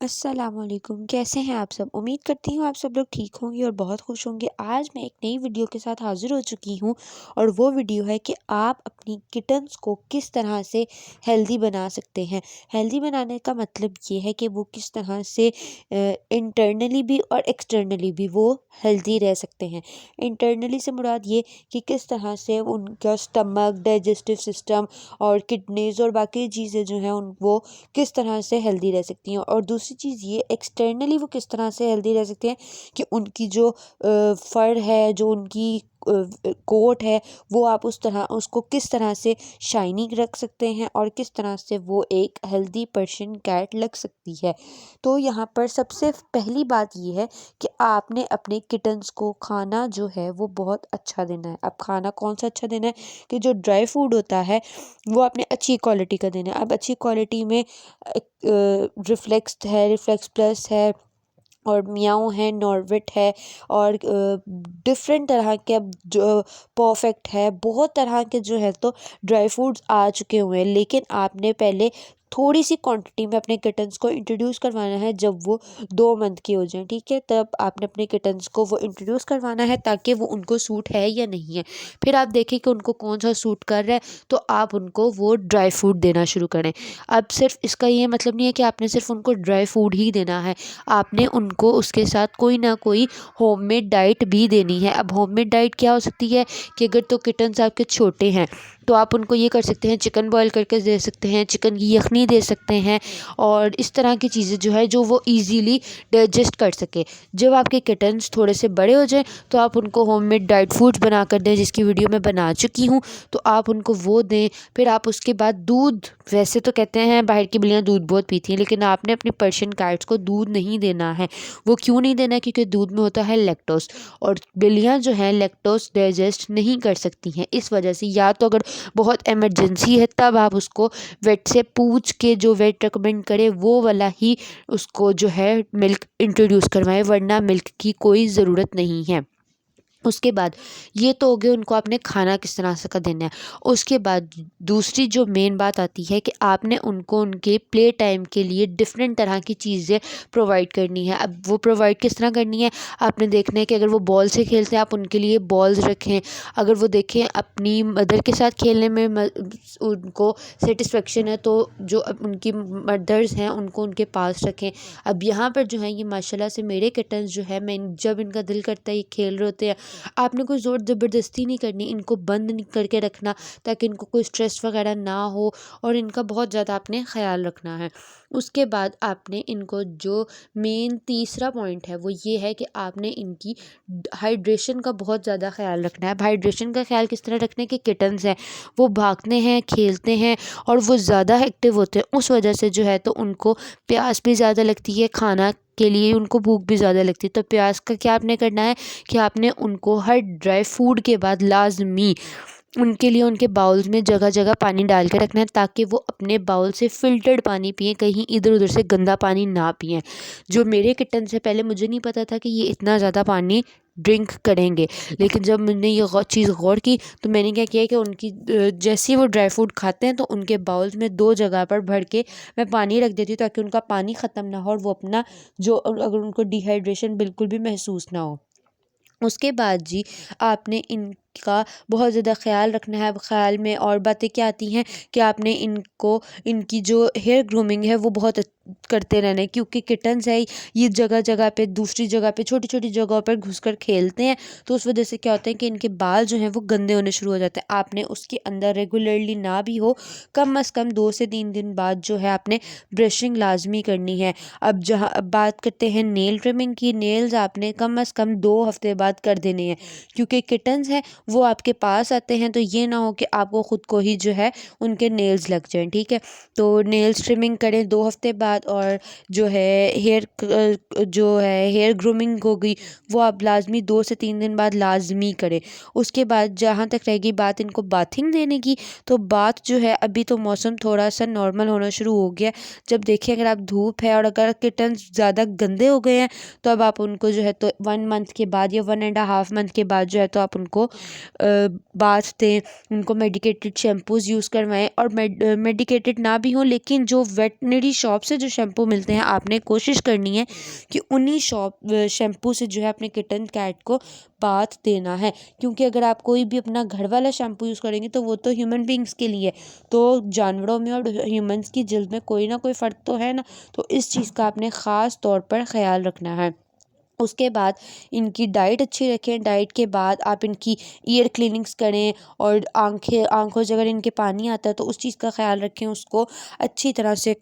अस्सलामुअलैकुम, कैसे हैं आप सब। उम्मीद करती हूँ आप सब लोग ठीक होंगे और बहुत खुश होंगे। आज मैं एक नई वीडियो के साथ हाजिर हो चुकी हूँ और वो वीडियो है कि आप अपनी किटन्स को किस तरह से हेल्दी बना सकते हैं। हेल्दी बनाने का मतलब ये है कि वो किस तरह से इंटरनली भी और एक्सटर्नली भी वो हेल्दी रह सकते हैं। इंटरनली से मुराद ये कि किस तरह से उनका स्टमक, डाइजेस्टिव सिस्टम और किडनीज और बाकी चीज़ें जो हैं उन वो किस तरह से हेल्दी रह सकती हैं। और दूसरी चीज़ ये एक्सटर्नली वो किस तरह से हेल्दी रह सकते हैं कि उनकी जो फर है, जो उनकी कोट है, वो आप उसको किस तरह से शाइनी रख सकते हैं और किस तरह से वो एक हेल्दी पर्शियन कैट लग सकती है। तो यहाँ पर सबसे पहली बात ये है कि आपने अपने किटन्स को खाना जो है वो बहुत अच्छा देना है। अब खाना कौन सा अच्छा देना है कि जो ड्राई फूड होता है वो आपने अच्छी क्वालिटी का देना है। अब अच्छी क्वालिटी में रिफ्लेक्स है, रिफ्लेक्स प्लस है और मियाओ है, नॉर्विट है और डिफरेंट तरह के अब जो परफेक्ट है, बहुत तरह के जो है तो ड्राई फ्रूट्स आ चुके हुए हैं। लेकिन आपने पहले थोड़ी सी क्वांटिटी में अपने किटन्स को इंट्रोड्यूस करवाना है। जब वो 2 मंथ के हो जाएं, ठीक है, तब आपने अपने किटन्स को वो इंट्रोड्यूस करवाना है ताकि वो उनको सूट है या नहीं है। फिर आप देखें कि उनको कौन सा सूट कर रहा है तो आप उनको वो ड्राई फ्रूट देना शुरू करें। अब सिर्फ इसका ये मतलब नहीं है कि आपने सिर्फ उनको ड्राई फूड ही देना है, आपने उनको उसके साथ कोई ना कोई होममेड डाइट भी देनी है। अब होममेड डाइट क्या हो सकती है कि अगर तो किटन्स आपके छोटे हैं तो आप उनको ये कर सकते हैं, चिकन बॉईल करके दे सकते हैं, चिकन की यखनी दे सकते हैं और इस तरह की चीज़ें जो है जो वो इजीली डाइजेस्ट कर सके। जब आपके किटन्स थोड़े से बड़े हो जाएं तो आप उनको होममेड डाइट फूड्स बना कर दें, जिसकी वीडियो मैं बना चुकी हूँ, तो आप उनको वो दें। फिर आप उसके बाद दूध, वैसे तो कहते हैं बाहर की बिल्लियाँ दूध बहुत पीती हैं, लेकिन आपने अपनी पर्शियन कैट्स को दूध नहीं देना है। वो क्यों नहीं देना है? क्योंकि दूध में होता है लैक्टोस और बिल्लियाँ जो हैं लैक्टोस डाइजेस्ट नहीं कर सकती हैं। इस वजह से या तो अगर बहुत इमरजेंसी है तब आप उसको वेट से पूछ के जो वेट रिकमेंड करे वो वाला ही उसको जो है मिल्क इंट्रोड्यूस करवाएं, वरना मिल्क की कोई ज़रूरत नहीं है। उसके बाद ये तो हो गया उनको आपने खाना किस तरह से का देना है। उसके बाद दूसरी जो मेन बात आती है कि आपने उनको उनके प्ले टाइम के लिए डिफरेंट तरह की चीज़ें प्रोवाइड करनी है। अब वो प्रोवाइड किस तरह करनी है, आपने देखना है कि अगर वो बॉल से खेलते हैं आप उनके लिए बॉल्स रखें। अगर वो देखें अपनी मदर के साथ खेलने में उनको सेटिस्फेक्शन है तो जो उनकी मदर्स हैं उनको उनके पास रखें। अब यहाँ पर जो है ये माशाल्लाह से मेरे किटन्स जो है, मैं जब इनका दिल करता है ये खेल रहे होते हैं, आपने कोई ज़ोर ज़बरदस्ती नहीं करनी, इनको बंद नहीं करके रखना ताकि इनको कोई स्ट्रेस वगैरह ना हो और इनका बहुत ज़्यादा आपने ख्याल रखना है। उसके बाद आपने इनको जो मेन तीसरा पॉइंट है वो ये है कि आपने इनकी हाइड्रेशन का बहुत ज़्यादा ख्याल रखना है। अब हाइड्रेशन का ख्याल किस तरह रखना है कि किटन्स हैं वो भागते हैं, खेलते हैं और वो ज़्यादा एक्टिव होते हैं, उस वजह से जो है तो उनको प्यास भी ज़्यादा लगती है, खाना के लिए उनको भूख भी ज़्यादा लगती है। तो प्यास का क्या आपने करना है कि आपने उनको हर ड्राई फूड के बाद लाजमी उनके लिए उनके बाउल्स में जगह जगह पानी डाल के रखना है ताकि वो अपने बाउल से फ़िल्टर्ड पानी पिएँ, कहीं इधर उधर से गंदा पानी ना पिएँ। जो मेरे किटन से पहले मुझे नहीं पता था कि ये इतना ज़्यादा पानी ड्रिंक करेंगे, लेकिन जब मैंने ये चीज़ गौर की तो मैंने क्या किया कि उनकी जैसे ही वो ड्राई फ्रूट खाते हैं तो उनके बाउल्स में 2 जगह पर भर के मैं पानी रख देती हूँ ताकि उनका पानी ख़त्म ना हो और वो अपना जो अगर उनको डिहाइड्रेशन बिल्कुल भी महसूस ना हो। उसके बाद जी आपने इनका बहुत ज़्यादा ख़्याल रखना है। अब ख़्याल में और बातें क्या आती हैं कि आपने इनको इनकी जो हेयर ग्रूमिंग है वो बहुत करते रहना है, क्योंकि किटन्स है ये जगह जगह पे, दूसरी जगह पे, छोटी छोटी जगहों पर घुसकर खेलते हैं, तो उस वजह से क्या होता है कि इनके बाल जो हैं वो गंदे होने शुरू हो जाते हैं। आपने उसके अंदर रेगुलरली ना भी हो, कम अज़ कम 2 से 3 दिन बाद जो है आपने ब्रशिंग लाजमी करनी है। अब बात करते हैं नेल ट्रिमिंग की। नेल्स आपने कम अज़ कम 2 हफ्ते बाद कर देने हैं, क्योंकि किटन्स हैं वो आपके पास आते हैं तो ये ना हो कि आपको ख़ुद को ही जो है उनके नेल्स लग जाएं, ठीक है। तो नेल्स ट्रिमिंग करें 2 हफ्ते बाद। और जो है हेयर ग्रूमिंग हो गई वो आप लाजमी 2 से 3 दिन बाद लाजमी करें। उसके बाद जहाँ तक रहेगी बात इनको बाथिंग देने की, तो बात जो है अभी तो मौसम थोड़ा सा नॉर्मल होना शुरू हो गया। जब देखिए अगर आप धूप है और अगर किटन्स ज़्यादा गंदे हो गए हैं तो अब आप उनको जो है तो 1 मंथ के बाद या 1.5 मंथ के बाद जो है तो आप उनको बाथ दें, उनको मेडिकेटेड शैम्पूज़ यूज़ करवाएं। और मेडिकेटेड ना भी हों लेकिन जो वेटनरी शॉप से जो शैम्पू मिलते हैं आपने कोशिश करनी है कि उन्हीं शैम्पू से जो है अपने किटन कैट को बाथ देना है, क्योंकि अगर आप कोई भी अपना घर वाला शैम्पू यूज़ करेंगे तो वो तो ह्यूमन बींग्स के लिए, तो जानवरों में और ह्यूमंस की जल्द में कोई ना कोई फ़र्क तो है ना। तो इस चीज़ का आपने ख़ास तौर पर ख़्याल रखना है। उसके बाद इनकी डाइट अच्छी रखें। डाइट के बाद आप इनकी ईयर क्लीनिंग्स करें और आँखों से अगर इनके पानी आता है तो उस चीज़ का ख़्याल रखें। उसको अच्छी तरह से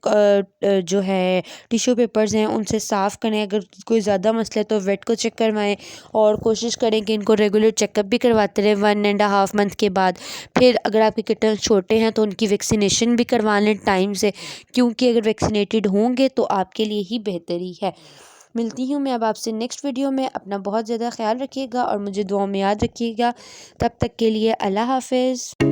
जो है टिश्यू पेपर्स हैं उनसे साफ़ करें। अगर कोई ज़्यादा मसला है तो वेट को चेक करवाएं और कोशिश करें कि इनको रेगुलर चेकअप भी करवाते रहें 1.5 मंथ के बाद। फिर अगर आपके किटन छोटे हैं तो उनकी वैक्सीनेशन भी करवा लें टाइम से, क्योंकि अगर वैक्सीनेटेड होंगे तो आपके लिए ही बेहतरी है। मिलती हूँ मैं अब आपसे नेक्स्ट वीडियो में। अपना बहुत ज़्यादा ख्याल रखिएगा और मुझे दुआ में याद रखिएगा। तब तक के लिए अल्लाह हाफ़िज़।